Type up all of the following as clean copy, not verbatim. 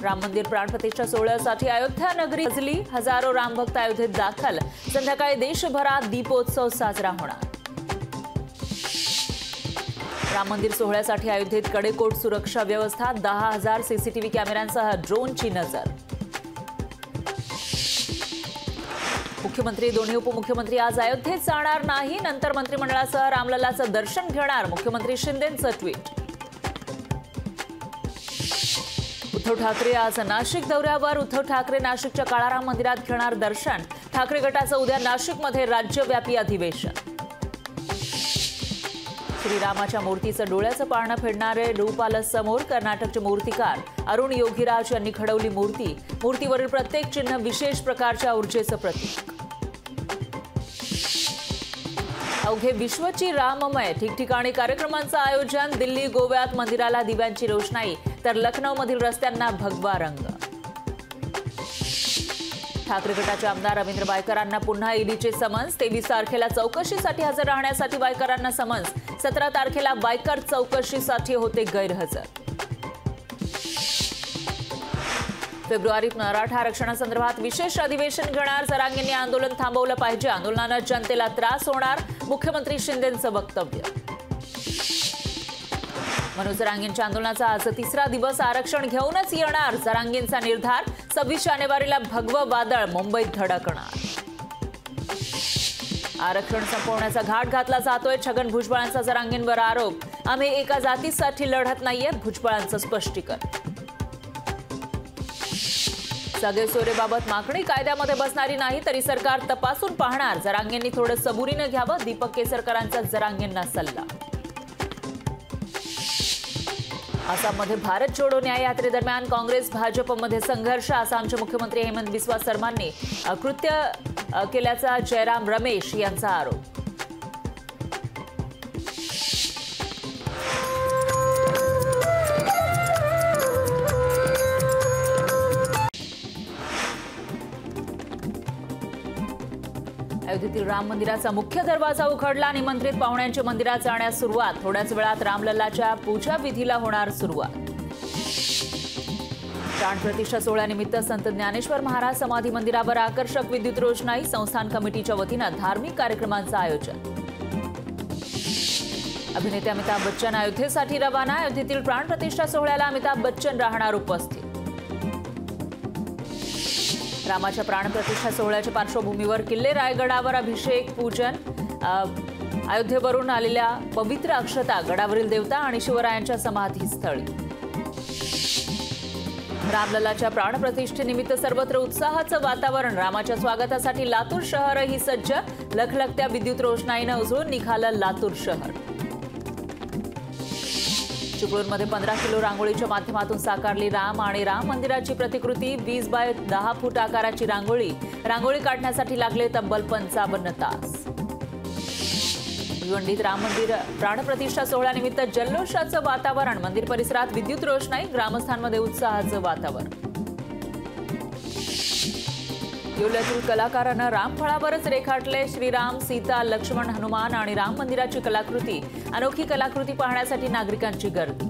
राम मंदिर प्राणप्रतिष्ठा सोहळ्यासाठी अयोध्या नगरी सजली। हजारो रामभक्त अयोध्येत दाखल। संध्याकाळी देशभरात दीपोत्सव साजरा होणार। राम मंदिर सोहळ्यासाठी अयोध्येत कडेकोट सुरक्षा व्यवस्था। 10,000 सीसीटीव्ही कॅमेऱ्यांसह ड्रोनची नजर। मुख्यमंत्री दोन्ही उपमुख्यमंत्री आज अयोध्येत जाणार नाही। नंतर मंत्रिमंडळासह रामलल्लाचं दर्शन घेणार। मुख्यमंत्री शिंदेंचं ट्विट। उद्धव ठाकरे आज नाशिक दौऱ्यावर। उद्धव ठाकरे नाशिकच्या काळाराम मंदिरात घेणार दर्शन। ठाकरे गटाचं उद्या नाशिकमध्ये राज्यव्यापी अधिवेशन। श्रीरामाच्या मूर्तीचं डोळ्याचं पारणं फेडणारे रूप आलं समोर। कर्नाटकचे मूर्तिकार अरुण योगीराज यांनी घडवली मूर्ती। मूर्तीवरील प्रत्येक चिन्ह विशेष प्रकारच्या ऊर्जेचं प्रतीक। अवघे विश्वची राममय। ठिकठिकाणी कार्यक्रमांचं आयोजन। दिल्ली गोव्यात मंदिराला दिव्यांची रोषणाई तर लखनौमधील रस्त्यांना भगवा रंग। ठाकरे गटाचे आमदार रवींद्र वायकरांना पुन्हा ईडीचे समन्स। 23 तारखेला चौकशीसाठी हजर राहण्यासाठी वायकरांना समन्स। 17 तारखेला वायकर चौकशीसाठी होते गैरहजर। फेब्रुवारीत मराठा आरक्षणासंदर्भात विशेष अधिवेशन घेणार। जरांगेंनी आंदोलन थांबवलं पाहिजे। आंदोलनानं जनतेला त्रास होणार। मुख्यमंत्री शिंदेंचं वक्तव्य। मनोज जरांगेंच्या आंदोलनाचा आज तिसरा दिवस। आरक्षण घेऊनच येणार जरांगेंचा निर्धार। 26 जानेवारीला भगवं वादळ मुंबईत धडकणार। आरक्षण संपवण्याचा घाट घातला जातोय। छगन भुजबळांचा जरांगेंवर आरोप। आम्ही एका जातीसाठी लढत नाहीये। भुजबळांचं स्पष्टीकरण। सगेसोरेबाबत मागणी कायद्यामध्ये बसणारी नाही तरी सरकार तपासून पाहणार। जरांगेंनी थोडं सबुरीनं घ्यावं। दीपक केसरकरांचा जरांगेंना सल्ला। आसाममध्ये भारत जोडो न्याय यात्रेदरम्यान काँग्रेस भाजपमध्ये संघर्ष। आसामचे मुख्यमंत्री हेमंत बिस्वा शर्मांनी कृत्य केल्याचा जयराम रमेश यांचा आरोप। अयोध्येतील राम मंदिराचा मुख्य दरवाजा उघडला। निमंत्रित पाहुण्यांची मंदिरात जाण्यास सुरुवात। थोड्याच वेळात रामलल्लाच्या पूजा विधीला होणार सुरुवात। प्राणप्रतिष्ठा सोहळ्यानिमित्त संत ज्ञानेश्वर महाराज समाधी मंदिरावर आकर्षक विद्युत रोषणाई। संस्थान कमिटीच्या वतीनं धार्मिक कार्यक्रमांचं आयोजन। अभिनेते अमिताभ बच्चन अयोध्येसाठी रवाना। अयोध्येतील प्राणप्रतिष्ठा सोहळ्याला अमिताभ बच्चन राहणार उपस्थित। रामाच्या प्राणप्रतिष्ठा सोहळ्याच्या पार्श्वभूमीवर किल्ले रायगडावर अभिषेक पूजन। अयोध्येवरून आलेल्या पवित्र अक्षता गडावरील देवता आणि शिवरायांच्या समाधीस्थळी। रामलल्लाच्या प्राणप्रतिष्ठेनिमित्त सर्वत्र उत्साहाचं वातावरण। रामाच्या स्वागतासाठी लातूर शहरही सज्ज। लखलखत्या विद्युत रोषणाईनं उजळून निघालं लातूर शहर। चिपळूणमध्ये 15 किलो रांगोळीच्या माध्यमातून साकारली राम आणि राम मंदिराची प्रतिकृती। 20 बाय 10 फूट आकाराची रांगोळी। रांगोळी काढण्यासाठी लागले तब्बल 55 तास। भिवंडीत राम मंदिर प्राणप्रतिष्ठा सोहळ्यानिमित्त जल्लोषाचं वातावरण। मंदिर परिसरात विद्युत रोषणाई। ग्रामस्थांमध्ये उत्साहाचं वातावरण। येवल्यातील कलाकारांना रामफळावरच रेखाटले। श्रीराम, सीता, लक्ष्मण, हनुमान आणि राम मंदिराची कलाकृती। अनोखी कलाकृती पाहण्यासाठी नागरिकांची गर्दी।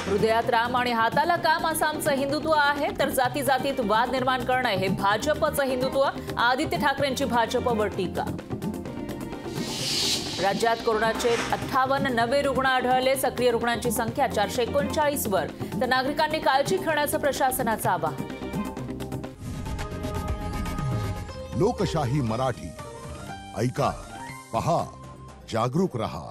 हृदयात राम आणि हाताला काम आसामचं हिंदुत्व आहे तर जाती जातीत वाद निर्माण करणं हे भाजपचं हिंदुत्व। आदित्य ठाकरेंची भाजपवर टीका। राज्यात कोरोनाचे 58 नवे रुग्ण आढळले। सक्रिय रुग्णांची संख्या 439 वर। तर नागरिकांनी काळजी घेण्याचं प्रशासनाचं आवाहन। लोकशाही मराठी ऐका, पहा, जागरूक रहा।